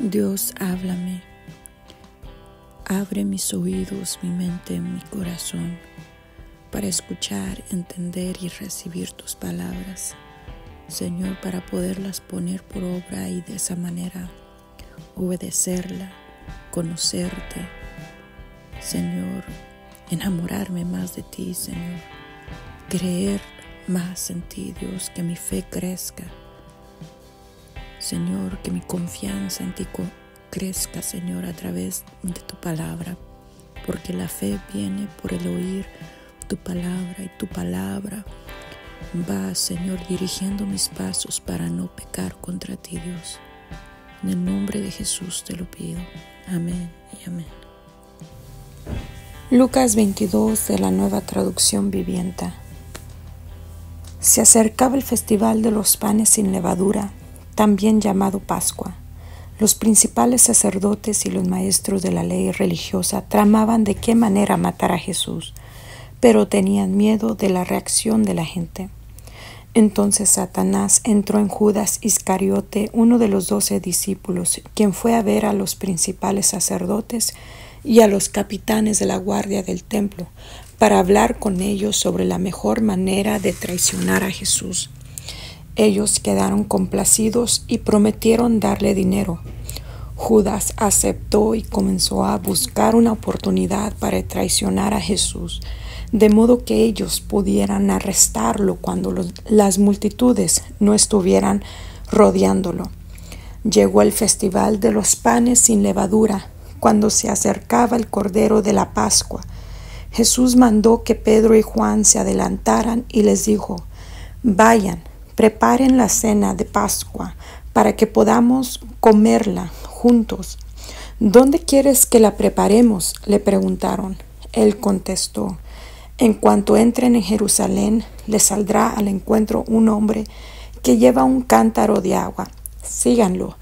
Dios, háblame, abre mis oídos, mi mente, mi corazón, para escuchar, entender y recibir tus palabras, Señor, para poderlas poner por obra y de esa manera obedecerla, conocerte, Señor, enamorarme más de ti, Señor, creer más en ti, Dios, que mi fe crezca, Señor, que mi confianza en ti crezca, Señor, a través de tu palabra, porque la fe viene por el oír tu palabra y tu palabra va, Señor, dirigiendo mis pasos para no pecar contra ti, Dios. En el nombre de Jesús te lo pido. Amén y amén. Lucas 22 de la Nueva Traducción Viviente. Se acercaba el festival de los panes sin levadura, también llamado Pascua. Los principales sacerdotes y los maestros de la ley religiosa tramaban de qué manera matar a Jesús, pero tenían miedo de la reacción de la gente. Entonces Satanás entró en Judas Iscariote, uno de los 12 discípulos, quien fue a ver a los principales sacerdotes y a los capitanes de la guardia del templo, para hablar con ellos sobre la mejor manera de traicionar a Jesús. Ellos quedaron complacidos y prometieron darle dinero. Judas aceptó y comenzó a buscar una oportunidad para traicionar a Jesús, de modo que ellos pudieran arrestarlo cuando las multitudes no estuvieran rodeándolo. Llegó el festival de los panes sin levadura, cuando se acercaba el Cordero de la Pascua. Jesús mandó que Pedro y Juan se adelantaran y les dijo: «Vayan, preparen la cena de Pascua para que podamos comerla juntos». «¿Dónde quieres que la preparemos?», le preguntaron. Él contestó: «En cuanto entren en Jerusalén, les saldrá al encuentro un hombre que lleva un cántaro de agua. Síganlo.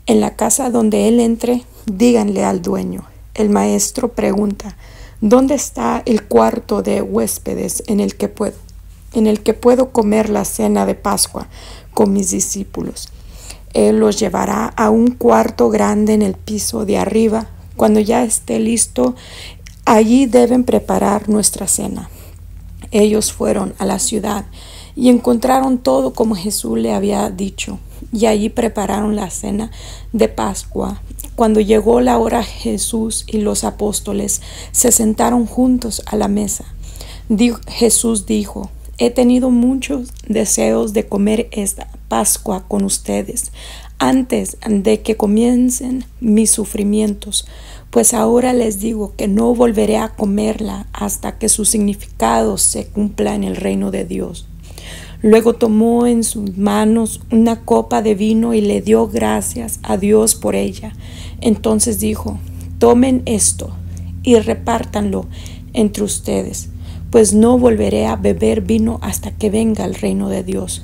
En la casa donde él entre, díganle al dueño: el maestro pregunta: ¿dónde está el cuarto de huéspedes en el que puedo comer la cena de Pascua con mis discípulos? Él los llevará a un cuarto grande en el piso de arriba. Cuando ya esté listo, allí deben preparar nuestra cena». Ellos fueron a la ciudad y encontraron todo como Jesús le había dicho, y allí prepararon la cena de Pascua. Cuando llegó la hora, Jesús y los apóstoles se sentaron juntos a la mesa. Jesús dijo: «He tenido muchos deseos de comer esta Pascua con ustedes antes de que comiencen mis sufrimientos, pues ahora les digo que no volveré a comerla hasta que su significado se cumpla en el reino de Dios». Luego tomó en sus manos una copa de vino y le dio gracias a Dios por ella. Entonces dijo: «Tomen esto y repártanlo entre ustedes, pues no volveré a beber vino hasta que venga el reino de Dios».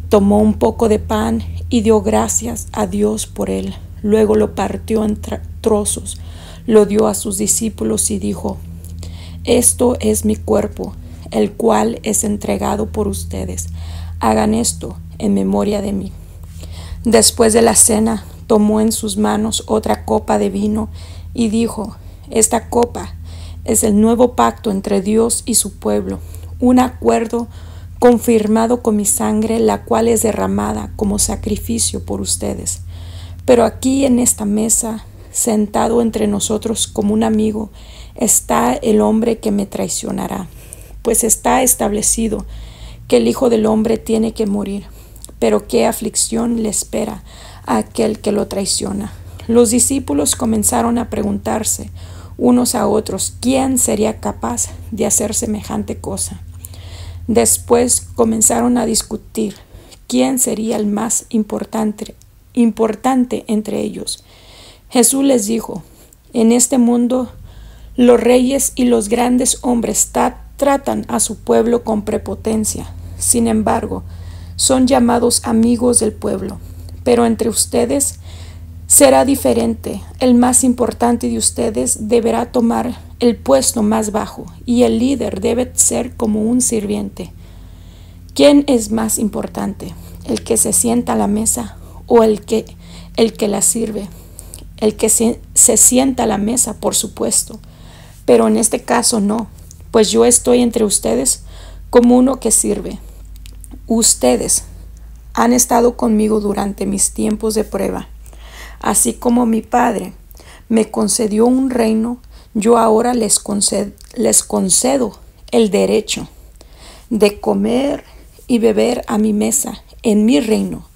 Tomó un poco de pan y dio gracias a Dios por él. Luego lo partió en trozos, lo dio a sus discípulos y dijo: «Esto es mi cuerpo, el cual es entregado por ustedes. Hagan esto en memoria de mí». Después de la cena, tomó en sus manos otra copa de vino y dijo: «Esta copa es el nuevo pacto entre Dios y su pueblo, un acuerdo confirmado con mi sangre, la cual es derramada como sacrificio por ustedes. Pero aquí en esta mesa, sentado entre nosotros como un amigo, está el hombre que me traicionará. Pues está establecido que el Hijo del Hombre tiene que morir, pero qué aflicción le espera a aquel que lo traiciona». Los discípulos comenzaron a preguntarse unos a otros quién sería capaz de hacer semejante cosa. Después comenzaron a discutir quién sería el más importante entre ellos. Jesús les dijo: «En este mundo, los reyes y los grandes hombres tratan a su pueblo con prepotencia. Sin embargo, son llamados amigos del pueblo. Pero entre ustedes será diferente. El más importante de ustedes deberá tomar el puesto más bajo, y el líder debe ser como un sirviente. ¿Quién es más importante, el que se sienta a la mesa o el que la sirve? El que se sienta a la mesa, por supuesto, pero en este caso no, pues yo estoy entre ustedes como uno que sirve. Ustedes han estado conmigo durante mis tiempos de prueba. Así como mi Padre me concedió un reino, yo ahora les concedo el derecho de comer y beber a mi mesa en mi reino.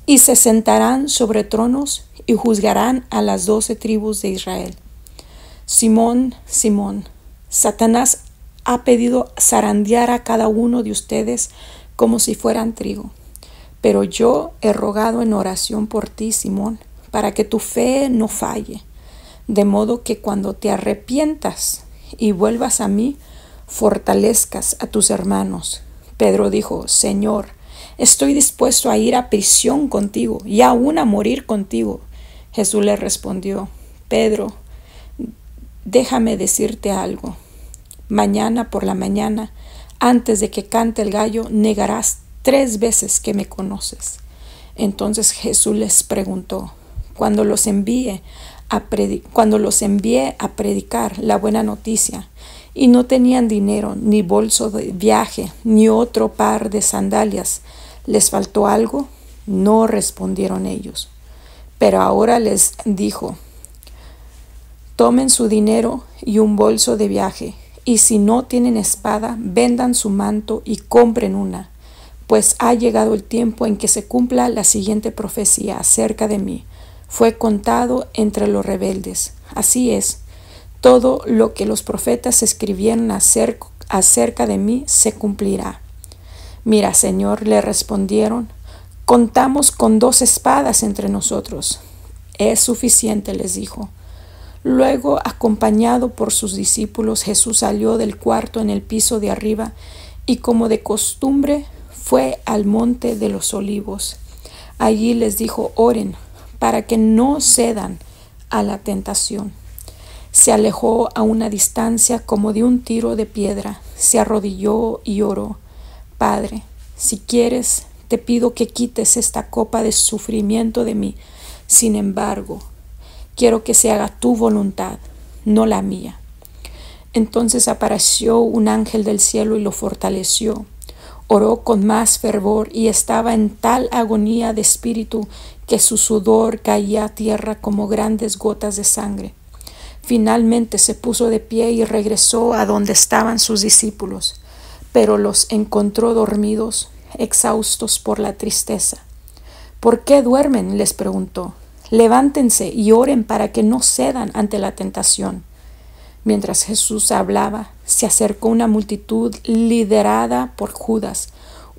Y se sentarán sobre tronos y juzgarán a las 12 tribus de Israel. Simón, Simón, Satanás ha pedido zarandear a cada uno de ustedes como si fueran trigo. Pero yo he rogado en oración por ti, Simón, para que tu fe no falle, de modo que cuando te arrepientas y vuelvas a mí, fortalezcas a tus hermanos. Pedro dijo: Señor, estoy dispuesto a ir a prisión contigo y aún a morir contigo. Jesús le respondió: Pedro, déjame decirte algo. Mañana por la mañana, antes de que cante el gallo, negarás 3 veces que me conoces. Entonces Jesús les preguntó: cuando los envié a predicar la buena noticia, y no tenían dinero, ni bolso de viaje, ni otro par de sandalias, ¿les faltó algo? No respondieron ellos. Pero ahora les dijo: tomen su dinero y un bolso de viaje, y si no tienen espada, vendan su manto y compren una, pues ha llegado el tiempo en que se cumpla la siguiente profecía acerca de mí. Fue contado entre los rebeldes. Así es, todo lo que los profetas escribieron acerca de mí se cumplirá. Mira, Señor, le respondieron, contamos con 2 espadas entre nosotros. Es suficiente, les dijo. Luego, acompañado por sus discípulos, Jesús salió del cuarto en el piso de arriba y, como de costumbre, fue al monte de los olivos. Allí les dijo: oren para que no cedan a la tentación. Se alejó a una distancia como de un tiro de piedra, se arrodilló y oró: Padre, si quieres, te pido que quites esta copa de sufrimiento de mí. Sin embargo, quiero que se haga tu voluntad, no la mía. Entonces apareció un ángel del cielo y lo fortaleció. Oró con más fervor y estaba en tal agonía de espíritu que su sudor caía a tierra como grandes gotas de sangre. Finalmente se puso de pie y regresó a donde estaban sus discípulos, pero los encontró dormidos, exhaustos por la tristeza. ¿Por qué duermen?, les preguntó. Levántense y oren para que no cedan ante la tentación. Mientras Jesús hablaba, se acercó una multitud liderada por Judas,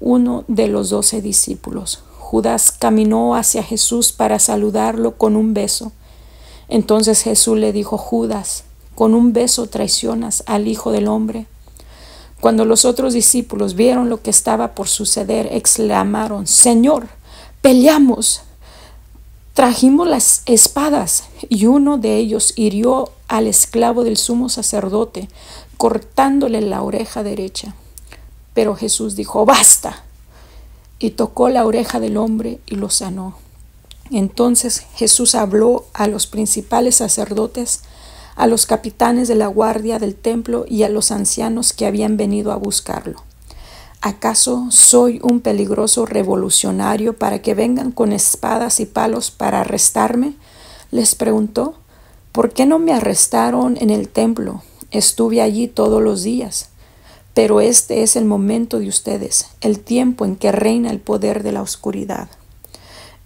uno de los 12 discípulos. Judas caminó hacia Jesús para saludarlo con un beso. Entonces Jesús le dijo: Judas, ¿con un beso traicionas al Hijo del Hombre? Cuando los otros discípulos vieron lo que estaba por suceder, exclamaron: Señor, peleamos. Trajimos las espadas, y uno de ellos hirió al esclavo del sumo sacerdote, cortándole la oreja derecha. Pero Jesús dijo: basta, y tocó la oreja del hombre y lo sanó. Entonces Jesús habló a los principales sacerdotes, a los capitanes de la guardia del templo y a los ancianos que habían venido a buscarlo. ¿Acaso soy un peligroso revolucionario para que vengan con espadas y palos para arrestarme? Les preguntó. ¿Por qué no me arrestaron en el templo? Estuve allí todos los días. Pero este es el momento de ustedes, el tiempo en que reina el poder de la oscuridad.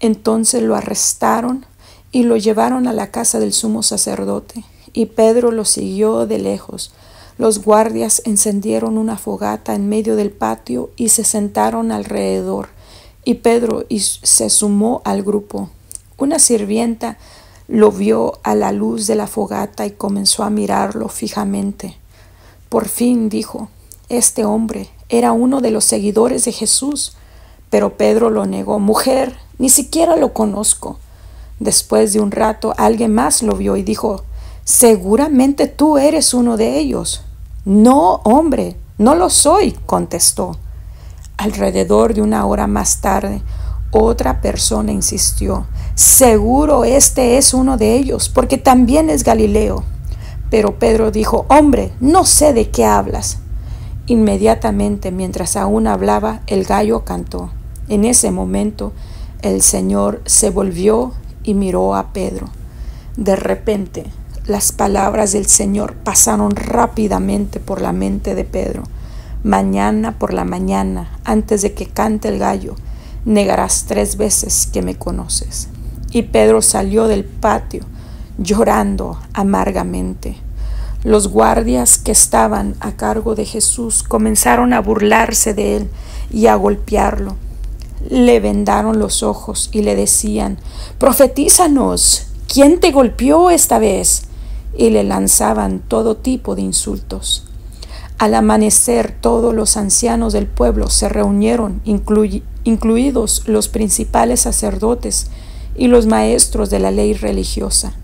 Entonces lo arrestaron y lo llevaron a la casa del sumo sacerdote, y Pedro lo siguió de lejos. Los guardias encendieron una fogata en medio del patio y se sentaron alrededor, y Pedro se sumó al grupo. Una sirvienta lo vio a la luz de la fogata y comenzó a mirarlo fijamente. Por fin dijo: este hombre era uno de los seguidores de Jesús. Pero Pedro lo negó: mujer, ni siquiera lo conozco. Después de un rato, alguien más lo vio y dijo: seguramente tú eres uno de ellos. No, hombre, no lo soy, contestó. Alrededor de 1 hora más tarde, Otra persona insistió: seguro este es uno de ellos, porque también es Galileo. Pero Pedro dijo: hombre, no sé de qué hablas. Inmediatamente, mientras aún hablaba, el gallo cantó. En ese momento, el Señor se volvió y miró a Pedro. De repente, las palabras del Señor pasaron rápidamente por la mente de Pedro. Mañana por la mañana, antes de que cante el gallo, negarás 3 veces que me conoces. Y Pedro salió del patio llorando amargamente. Los guardias que estaban a cargo de Jesús comenzaron a burlarse de él y a golpearlo. Le vendaron los ojos y le decían: profetízanos, ¿quién te golpeó esta vez? Y le lanzaban todo tipo de insultos. Al amanecer, todos los ancianos del pueblo se reunieron, incluidos los principales sacerdotes y los maestros de la ley religiosa.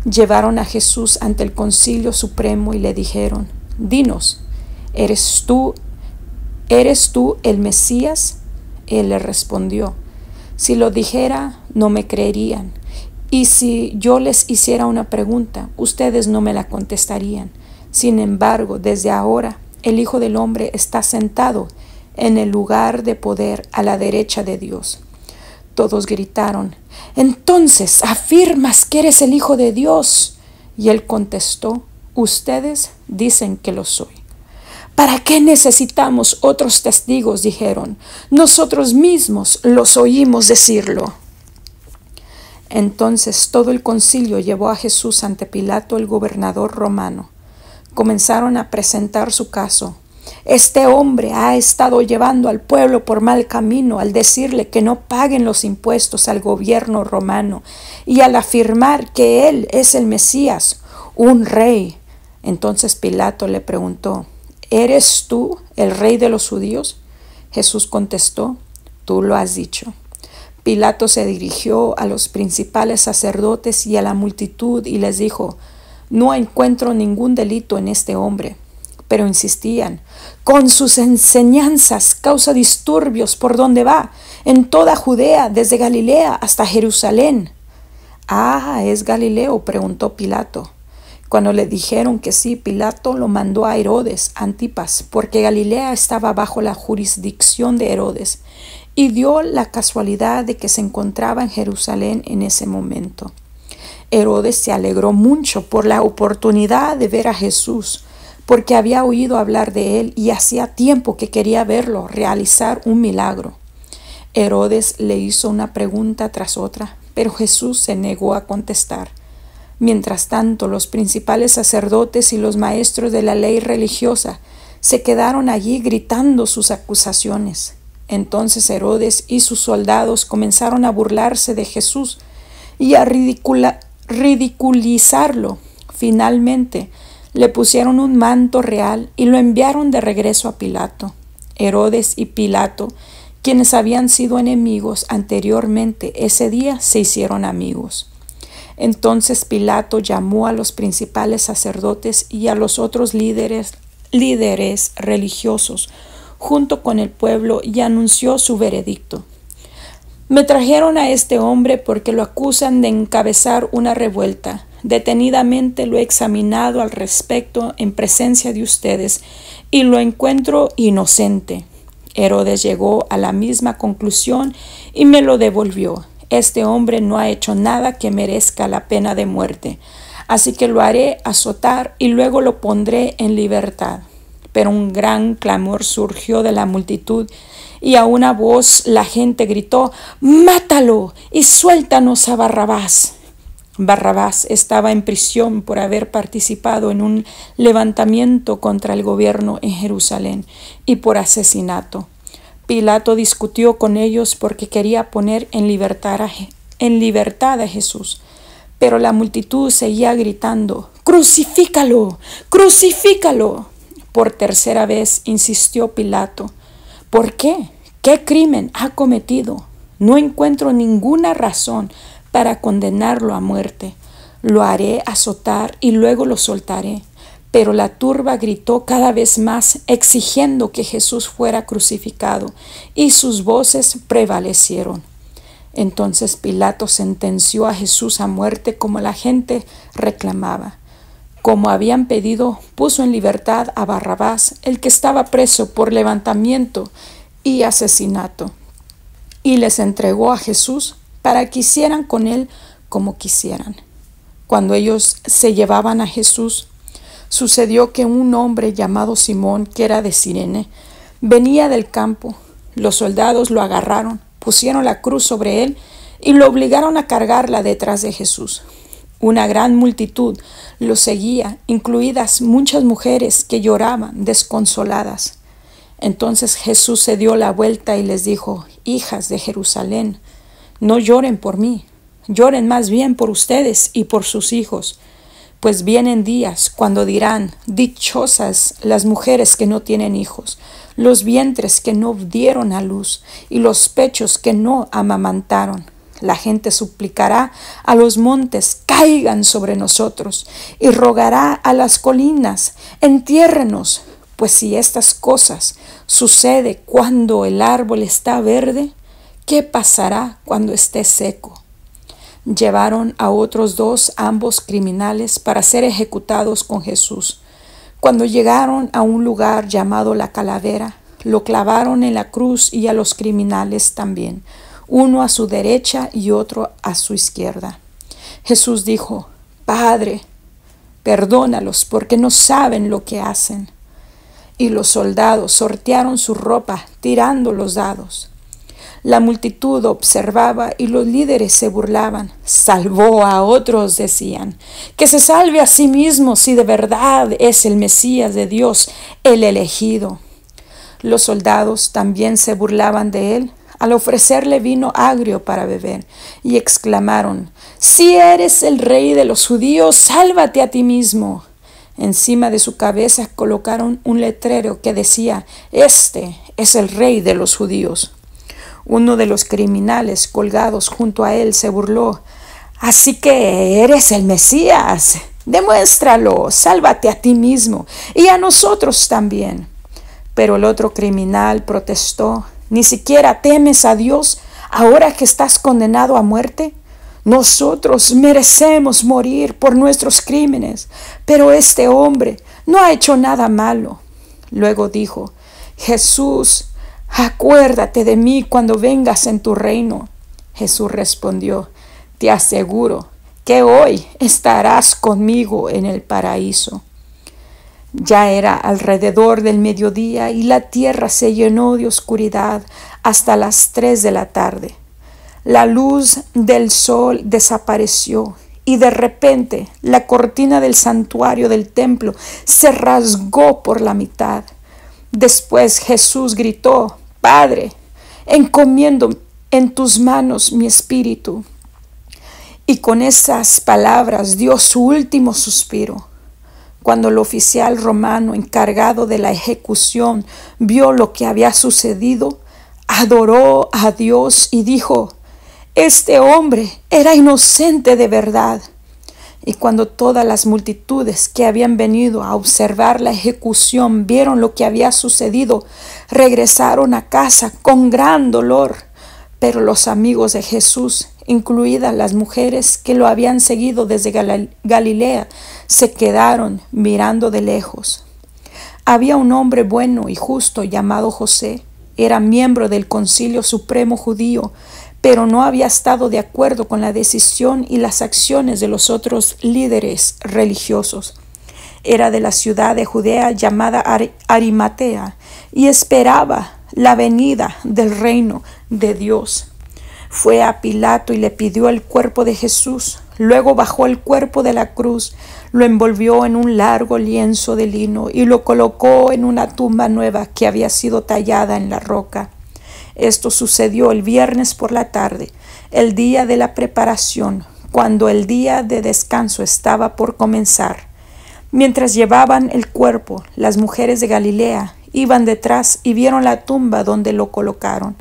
Llevaron a Jesús ante el Concilio Supremo y le dijeron: dinos, ¿eres tú el Mesías? Él le respondió: si lo dijera, no me creerían. Y si yo les hiciera una pregunta, ustedes no me la contestarían. Sin embargo, desde ahora, el Hijo del Hombre está sentado en el lugar de poder a la derecha de Dios. Todos gritaron: entonces, ¿afirmas que eres el Hijo de Dios? Y él contestó: ustedes dicen que lo soy. ¿Para qué necesitamos otros testigos?, dijeron. Nosotros mismos los oímos decirlo. Entonces todo el concilio llevó a Jesús ante Pilato, el gobernador romano. Comenzaron a presentar su caso. Este hombre ha estado llevando al pueblo por mal camino al decirle que no paguen los impuestos al gobierno romano y al afirmar que él es el Mesías, un rey. Entonces Pilato le preguntó: ¿eres tú el rey de los judíos? Jesús contestó: tú lo has dicho. Pilato se dirigió a los principales sacerdotes y a la multitud y les dijo: no encuentro ningún delito en este hombre. Pero insistían: con sus enseñanzas causa disturbios por donde va, en toda Judea, desde Galilea hasta Jerusalén. ¿Es Galileo?, preguntó Pilato. Cuando le dijeron que sí, Pilato lo mandó a Herodes Antipas, porque Galilea estaba bajo la jurisdicción de Herodes, y dio la casualidad de que se encontraba en Jerusalén en ese momento. Herodes se alegró mucho por la oportunidad de ver a Jesús, porque había oído hablar de él y hacía tiempo que quería verlo realizar un milagro. Herodes le hizo una pregunta tras otra, pero Jesús se negó a contestar. Mientras tanto, los principales sacerdotes y los maestros de la ley religiosa se quedaron allí gritando sus acusaciones. Entonces Herodes y sus soldados comenzaron a burlarse de Jesús y a ridiculizarlo. Finalmente, le pusieron un manto real y lo enviaron de regreso a Pilato. Herodes y Pilato, quienes habían sido enemigos anteriormente, ese día se hicieron amigos. Entonces Pilato llamó a los principales sacerdotes y a los otros líderes religiosos junto con el pueblo y anunció su veredicto. Me trajeron a este hombre porque lo acusan de encabezar una revuelta. Detenidamente lo he examinado al respecto en presencia de ustedes y lo encuentro inocente. Herodes llegó a la misma conclusión y me lo devolvió. Este hombre no ha hecho nada que merezca la pena de muerte, así que lo haré azotar y luego lo pondré en libertad. Pero un gran clamor surgió de la multitud y a una voz la gente gritó: ¡mátalo y suéltanos a Barrabás! Barrabás estaba en prisión por haber participado en un levantamiento contra el gobierno en Jerusalén y por asesinato. Pilato discutió con ellos porque quería poner en libertad a Jesús, pero la multitud seguía gritando: ¡crucifícalo! ¡Crucifícalo! Por tercera vez insistió Pilato: ¿por qué? ¿Qué crimen ha cometido? No encuentro ninguna razón para condenarlo a muerte. Lo haré azotar y luego lo soltaré. Pero la turba gritó cada vez más, exigiendo que Jesús fuera crucificado, y sus voces prevalecieron. Entonces Pilato sentenció a Jesús a muerte como la gente reclamaba. Como habían pedido, puso en libertad a Barrabás, el que estaba preso por levantamiento y asesinato, y les entregó a Jesús para que hicieran con él como quisieran. Cuando ellos se llevaban a Jesús, sucedió que un hombre llamado Simón, que era de Cirene, venía del campo. Los soldados lo agarraron, pusieron la cruz sobre él y lo obligaron a cargarla detrás de Jesús. Una gran multitud lo seguía, incluidas muchas mujeres que lloraban desconsoladas. Entonces Jesús se dio la vuelta y les dijo: «Hijas de Jerusalén, no lloren por mí, lloren más bien por ustedes y por sus hijos, pues vienen días cuando dirán: dichosas las mujeres que no tienen hijos, los vientres que no dieron a luz y los pechos que no amamantaron. La gente suplicará a los montes: caigan sobre nosotros, y rogará a las colinas: entiérrenos. Pues si estas cosas sucede cuando el árbol está verde, ¿qué pasará cuando esté seco?». Llevaron a otros dos, ambos criminales, para ser ejecutados con Jesús. Cuando llegaron a un lugar llamado La Calavera, lo clavaron en la cruz, y a los criminales también, uno a su derecha y otro a su izquierda. Jesús dijo: «Padre, perdónalos, porque no saben lo que hacen». Y los soldados sortearon su ropa, tirando los dados. La multitud observaba y los líderes se burlaban. «Salvó a otros», decían. «Que se salve a sí mismo si de verdad es el Mesías de Dios, el elegido». Los soldados también se burlaban de él al ofrecerle vino agrio para beber, y exclamaron: «Si eres el rey de los judíos, sálvate a ti mismo». Encima de su cabeza colocaron un letrero que decía: «Este es el rey de los judíos». Uno de los criminales colgados junto a él se burló: «Así que eres el Mesías. Demuéstralo, sálvate a ti mismo y a nosotros también». Pero el otro criminal protestó: «¿Ni siquiera temes a Dios ahora que estás condenado a muerte? Nosotros merecemos morir por nuestros crímenes, pero este hombre no ha hecho nada malo». Luego dijo: «Jesús, acuérdate de mí cuando vengas en tu reino». Jesús respondió: «Te aseguro que hoy estarás conmigo en el paraíso». Ya era alrededor del mediodía y la tierra se llenó de oscuridad hasta las 3 de la tarde. La luz del sol desapareció y de repente la cortina del santuario del templo se rasgó por la mitad. Después Jesús gritó: «Padre, encomiendo en tus manos mi espíritu». Y con esas palabras dio su último suspiro. Cuando el oficial romano encargado de la ejecución vio lo que había sucedido, adoró a Dios y dijo: «Este hombre era inocente de verdad». Y cuando todas las multitudes que habían venido a observar la ejecución vieron lo que había sucedido, regresaron a casa con gran dolor. Pero los amigos de Jesús, incluidas las mujeres que lo habían seguido desde Galilea, se quedaron mirando de lejos. Había un hombre bueno y justo llamado José. Era miembro del Concilio Supremo Judío, pero no había estado de acuerdo con la decisión y las acciones de los otros líderes religiosos. Era de la ciudad de Judea llamada Arimatea y esperaba la venida del reino de Dios. Fue a Pilato y le pidió el cuerpo de Jesús. Luego bajó el cuerpo de la cruz, lo envolvió en un largo lienzo de lino y lo colocó en una tumba nueva que había sido tallada en la roca. Esto sucedió el viernes por la tarde, el día de la preparación, cuando el día de descanso estaba por comenzar. Mientras llevaban el cuerpo, las mujeres de Galilea iban detrás y vieron la tumba donde lo colocaron.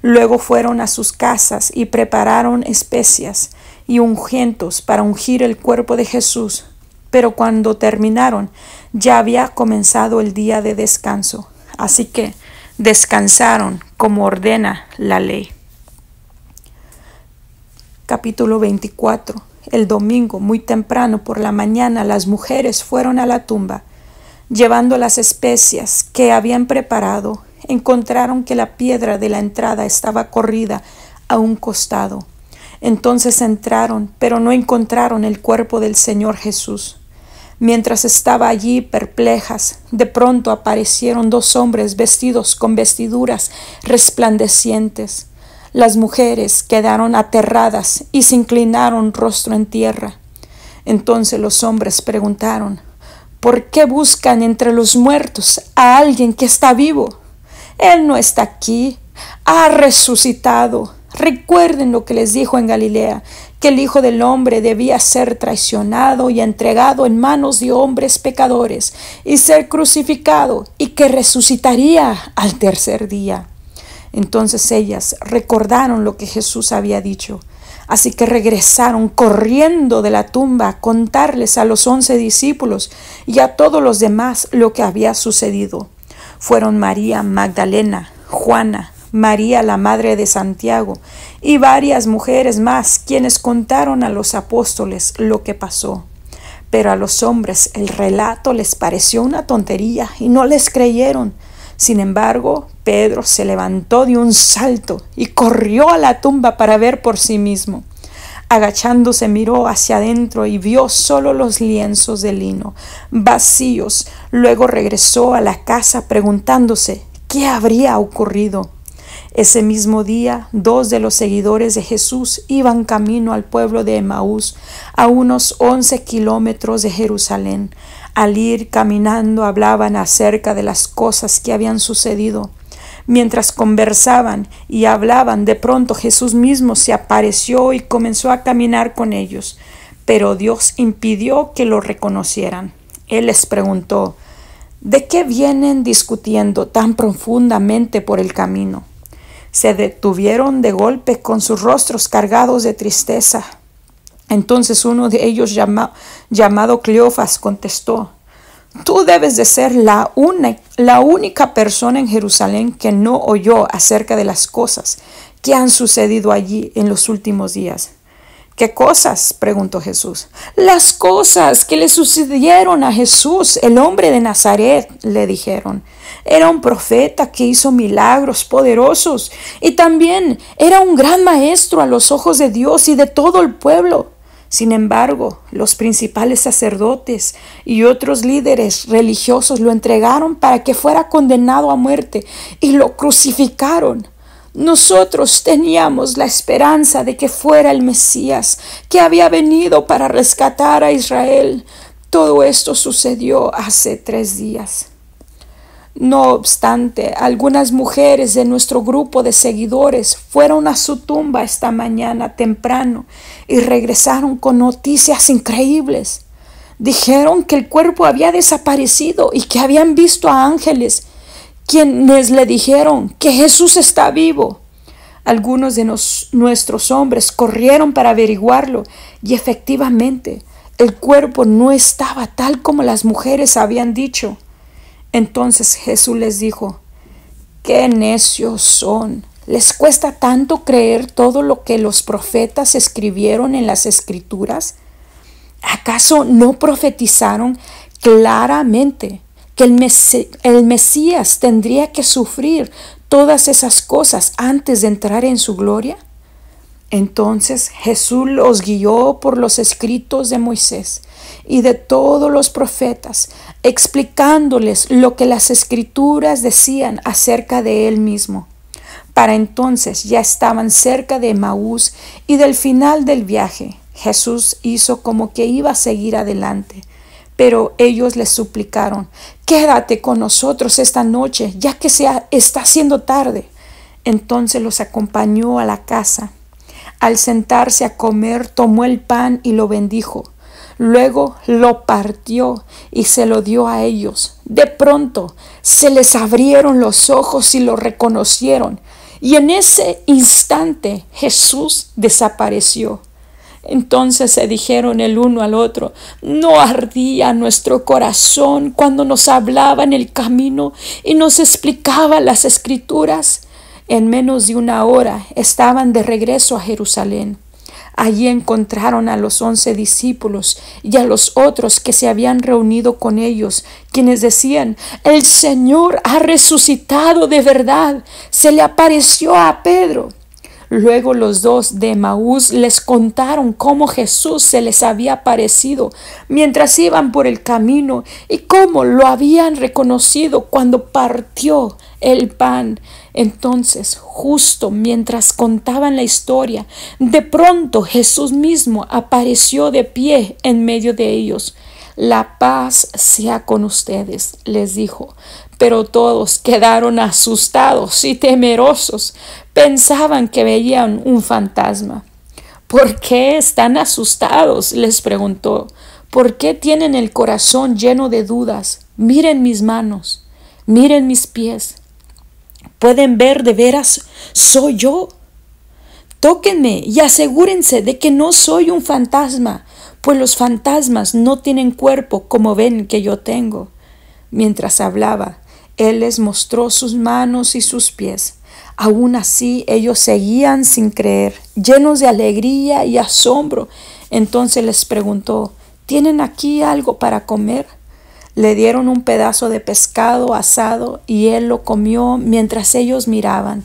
Luego fueron a sus casas y prepararon especias y ungüentos para ungir el cuerpo de Jesús. Pero cuando terminaron, ya había comenzado el día de descanso. Así que descansaron como ordena la ley. Capítulo 24. El domingo, muy temprano por la mañana, las mujeres fueron a la tumba. Llevando las especias que habían preparado, encontraron que la piedra de la entrada estaba corrida a un costado. Entonces entraron, pero no encontraron el cuerpo del Señor Jesús. Mientras estaba allí perplejas, de pronto aparecieron 2 hombres vestidos con vestiduras resplandecientes. Las mujeres quedaron aterradas y se inclinaron rostro en tierra. Entonces los hombres preguntaron: ¿por qué buscan entre los muertos a alguien que está vivo? Él no está aquí, ha resucitado. Recuerden lo que les dijo en Galilea, que el Hijo del Hombre debía ser traicionado y entregado en manos de hombres pecadores y ser crucificado, y que resucitaría al tercer día. Entonces ellas recordaron lo que Jesús había dicho, así que regresaron corriendo de la tumba a contarles a los 11 discípulos y a todos los demás lo que había sucedido. Fueron María Magdalena, Juana, María la madre de Santiago y varias mujeres más quienes contaron a los apóstoles lo que pasó. Pero a los hombres el relato les pareció una tontería y no les creyeron. Sin embargo, Pedro se levantó de un salto y corrió a la tumba para ver por sí mismo. Agachándose miró hacia adentro y vio solo los lienzos de lino vacíos. Luego regresó a la casa preguntándose qué habría ocurrido. Ese mismo día, 2 de los seguidores de Jesús iban camino al pueblo de Emaús, a unos 11 kilómetros de Jerusalén. Al ir caminando hablaban acerca de las cosas que habían sucedido. Mientras conversaban y hablaban, de pronto Jesús mismo se apareció y comenzó a caminar con ellos. Pero Dios impidió que lo reconocieran. Él les preguntó: ¿de qué vienen discutiendo tan profundamente por el camino? Se detuvieron de golpe con sus rostros cargados de tristeza. Entonces uno de ellos, llamado Cleofas, contestó: tú debes de ser la única persona en Jerusalén que no oyó acerca de las cosas que han sucedido allí en los últimos días. ¿Qué cosas?, preguntó Jesús. Las cosas que le sucedieron a Jesús, el hombre de Nazaret, le dijeron. Era un profeta que hizo milagros poderosos y también era un gran maestro a los ojos de Dios y de todo el pueblo. Sin embargo, los principales sacerdotes y otros líderes religiosos lo entregaron para que fuera condenado a muerte y lo crucificaron. Nosotros teníamos la esperanza de que fuera el Mesías, que había venido para rescatar a Israel. Todo esto sucedió hace 3 días. No obstante, algunas mujeres de nuestro grupo de seguidores fueron a su tumba esta mañana temprano y regresaron con noticias increíbles. Dijeron que el cuerpo había desaparecido y que habían visto a ángeles, quienes le dijeron que Jesús está vivo. Algunos de nuestros hombres corrieron para averiguarlo y efectivamente el cuerpo no estaba tal como las mujeres habían dicho. Entonces Jesús les dijo: ¡qué necios son! ¿Les cuesta tanto creer todo lo que los profetas escribieron en las Escrituras? ¿Acaso no profetizaron claramente que el Mesías tendría que sufrir todas esas cosas antes de entrar en su gloria? Entonces Jesús los guió por los escritos de Moisés y de todos los profetas, explicándoles lo que las Escrituras decían acerca de él mismo. Para entonces ya estaban cerca de Emaús y del final del viaje. Jesús hizo como que iba a seguir adelante, pero ellos le suplicaron: quédate con nosotros esta noche, ya que está haciendo tarde. Entonces los acompañó a la casa. Al sentarse a comer, tomó el pan y lo bendijo. Luego lo partió y se lo dio a ellos. De pronto se les abrieron los ojos y lo reconocieron. Y en ese instante Jesús desapareció. Entonces se dijeron el uno al otro: ¿no ardía nuestro corazón cuando nos hablaba en el camino y nos explicaba las Escrituras? En menos de 1 hora estaban de regreso a Jerusalén. Allí encontraron a los 11 discípulos y a los otros que se habían reunido con ellos, quienes decían: el Señor ha resucitado de verdad, se le apareció a Pedro. Luego los dos de Emaús les contaron cómo Jesús se les había aparecido mientras iban por el camino y cómo lo habían reconocido cuando partió el pan. Entonces, justo mientras contaban la historia, de pronto Jesús mismo apareció de pie en medio de ellos. La paz sea con ustedes, les dijo. Pero todos quedaron asustados y temerosos. Pensaban que veían un fantasma. ¿Por qué están asustados?, les preguntó. ¿Por qué tienen el corazón lleno de dudas? Miren mis manos, miren mis pies. ¿Pueden ver de veras soy yo? Tóquenme y asegúrense de que no soy un fantasma, pues los fantasmas no tienen cuerpo como ven que yo tengo. Mientras hablaba, él les mostró sus manos y sus pies. Aún así, ellos seguían sin creer, llenos de alegría y asombro. Entonces les preguntó: ¿tienen aquí algo para comer? Le dieron un pedazo de pescado asado y él lo comió mientras ellos miraban.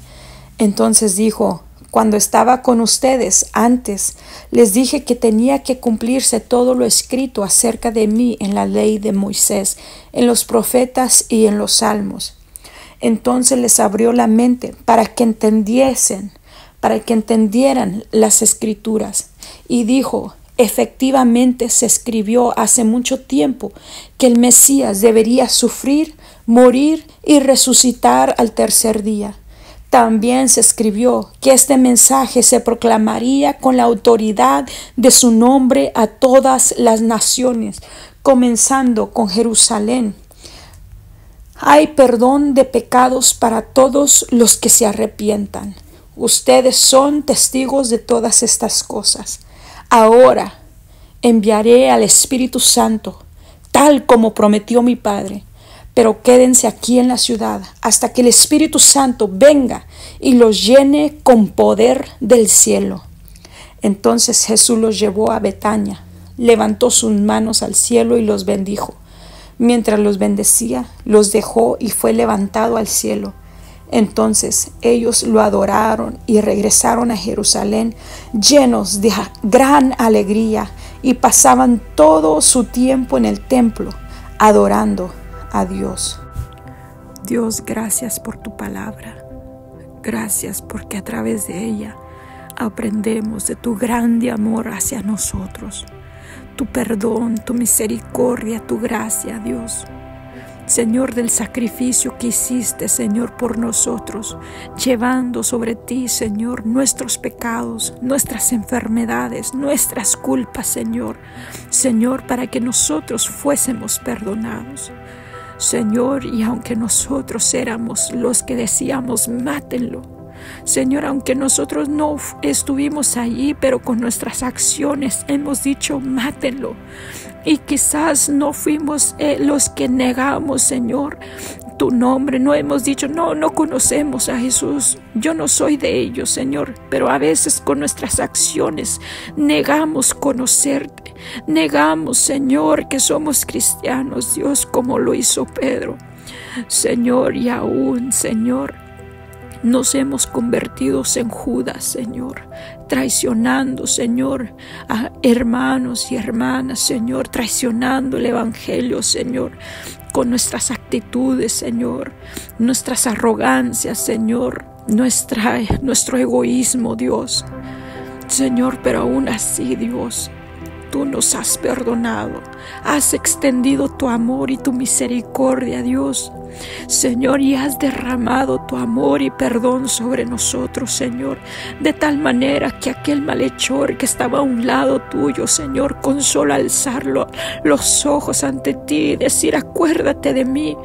Entonces dijo: cuando estaba con ustedes antes, les dije que tenía que cumplirse todo lo escrito acerca de mí en la ley de Moisés, en los profetas y en los salmos. Entonces les abrió la mente para que entendieran las escrituras. Y dijo: efectivamente se escribió hace mucho tiempo que el Mesías debería sufrir, morir y resucitar al tercer día. También se escribió que este mensaje se proclamaría con la autoridad de su nombre a todas las naciones, comenzando con Jerusalén. Hay perdón de pecados para todos los que se arrepientan. Ustedes son testigos de todas estas cosas. Ahora enviaré al Espíritu Santo, tal como prometió mi Padre. Pero quédense aquí en la ciudad hasta que el Espíritu Santo venga y los llene con poder del cielo. Entonces Jesús los llevó a Betania, levantó sus manos al cielo y los bendijo. Mientras los bendecía, los dejó y fue levantado al cielo. Entonces ellos lo adoraron y regresaron a Jerusalén llenos de gran alegría y pasaban todo su tiempo en el templo adorando a Dios. Dios, gracias por tu palabra. Gracias porque a través de ella aprendemos de tu grande amor hacia nosotros, tu perdón, tu misericordia, tu gracia, Dios. Señor, del sacrificio que hiciste, Señor, por nosotros, llevando sobre ti, Señor, nuestros pecados, nuestras enfermedades, nuestras culpas, Señor. Señor, para que nosotros fuésemos perdonados. Señor, y aunque nosotros éramos los que decíamos mátenlo, Señor, aunque nosotros no estuvimos allí, pero con nuestras acciones hemos dicho mátenlo, y quizás no fuimos los que negamos, Señor, tu nombre, no hemos dicho no conocemos a Jesús, yo no soy de ellos, Señor, pero a veces con nuestras acciones negamos conocerte, negamos, Señor, que somos cristianos, Dios, como lo hizo Pedro, Señor, y aún, Señor, nos hemos convertido en Judas, Señor, traicionando, Señor, a hermanos y hermanas, Señor, traicionando el Evangelio, Señor, con nuestras actitudes, Señor, nuestras arrogancias, Señor, nuestro egoísmo, Dios. Señor, pero aún así, Dios, tú nos has perdonado, has extendido tu amor y tu misericordia, Dios. Señor, y has derramado tu amor y perdón sobre nosotros, Señor, de tal manera que aquel malhechor que estaba a un lado tuyo, Señor, con solo alzarlo los ojos ante ti y decir acuérdate de mí,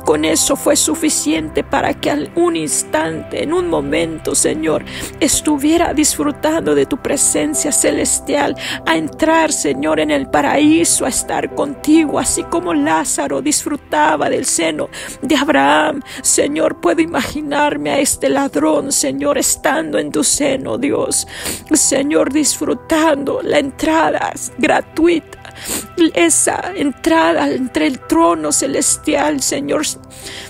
con eso fue suficiente para que en un instante, en un momento, Señor, estuviera disfrutando de tu presencia celestial, a entrar, Señor, en el paraíso, a estar contigo, así como Lázaro disfrutaba del seno de Abraham. Señor, puedo imaginarme a este ladrón, Señor, estando en tu seno, Dios. Señor, disfrutando la entrada gratuita, esa entrada entre el trono celestial, Señor.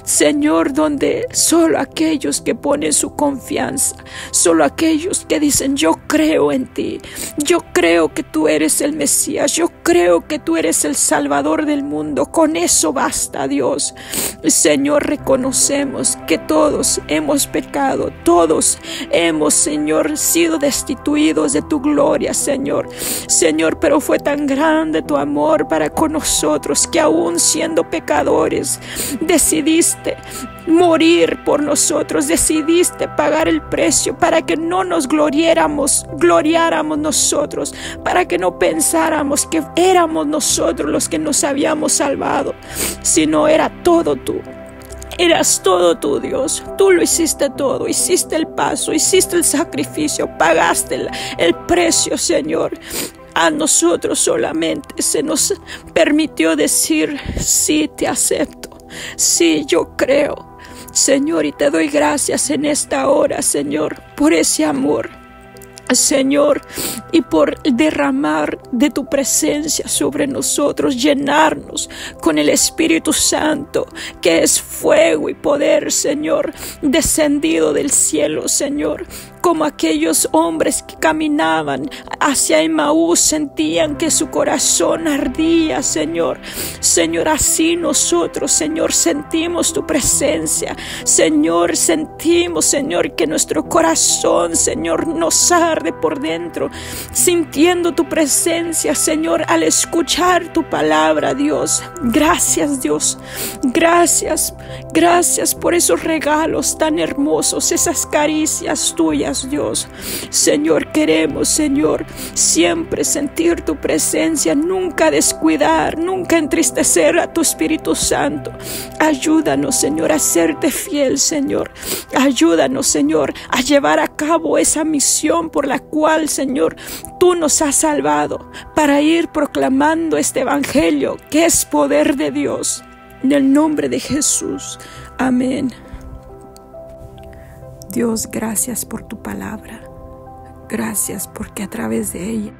Señor, donde solo aquellos que ponen su confianza, solo aquellos que dicen: yo creo en ti, yo creo que tú eres el Mesías, yo creo que tú eres el Salvador del mundo. Con eso basta, Dios. Señor, reconocemos que todos hemos pecado, todos hemos, Señor, sido destituidos de tu gloria, Señor. Señor, pero fue tan grande tu amor para con nosotros que aún siendo pecadores decidiste morir por nosotros, decidiste pagar el precio para que no nos gloriáramos nosotros, para que no pensáramos que éramos nosotros los que nos habíamos salvado, sino era todo tú. Eras todo tú, Dios. Tú lo hiciste todo, hiciste el paso, hiciste el sacrificio, pagaste el precio, Señor. A nosotros solamente se nos permitió decir: sí, te acepto, sí, yo creo, Señor, y te doy gracias en esta hora, Señor, por ese amor, Señor, y por derramar de tu presencia sobre nosotros, llenarnos con el Espíritu Santo, que es fuego y poder, Señor, descendido del cielo, Señor. Como aquellos hombres que caminaban hacia Emaús, sentían que su corazón ardía, Señor. Señor, así nosotros, Señor, sentimos tu presencia. Señor, sentimos, Señor, que nuestro corazón, Señor, nos arde por dentro, sintiendo tu presencia, Señor, al escuchar tu palabra, Dios. Gracias, Dios. Gracias por esos regalos tan hermosos, esas caricias tuyas, Dios. Señor, queremos, Señor, siempre sentir tu presencia, nunca descuidar, nunca entristecer a tu Espíritu Santo. Ayúdanos, Señor, a serte fiel, Señor. Ayúdanos, Señor, a llevar a cabo esa misión por la cual, Señor, tú nos has salvado, para ir proclamando este evangelio que es poder de Dios. En el nombre de Jesús. Amén. Dios, gracias por tu palabra. Gracias porque a través de ella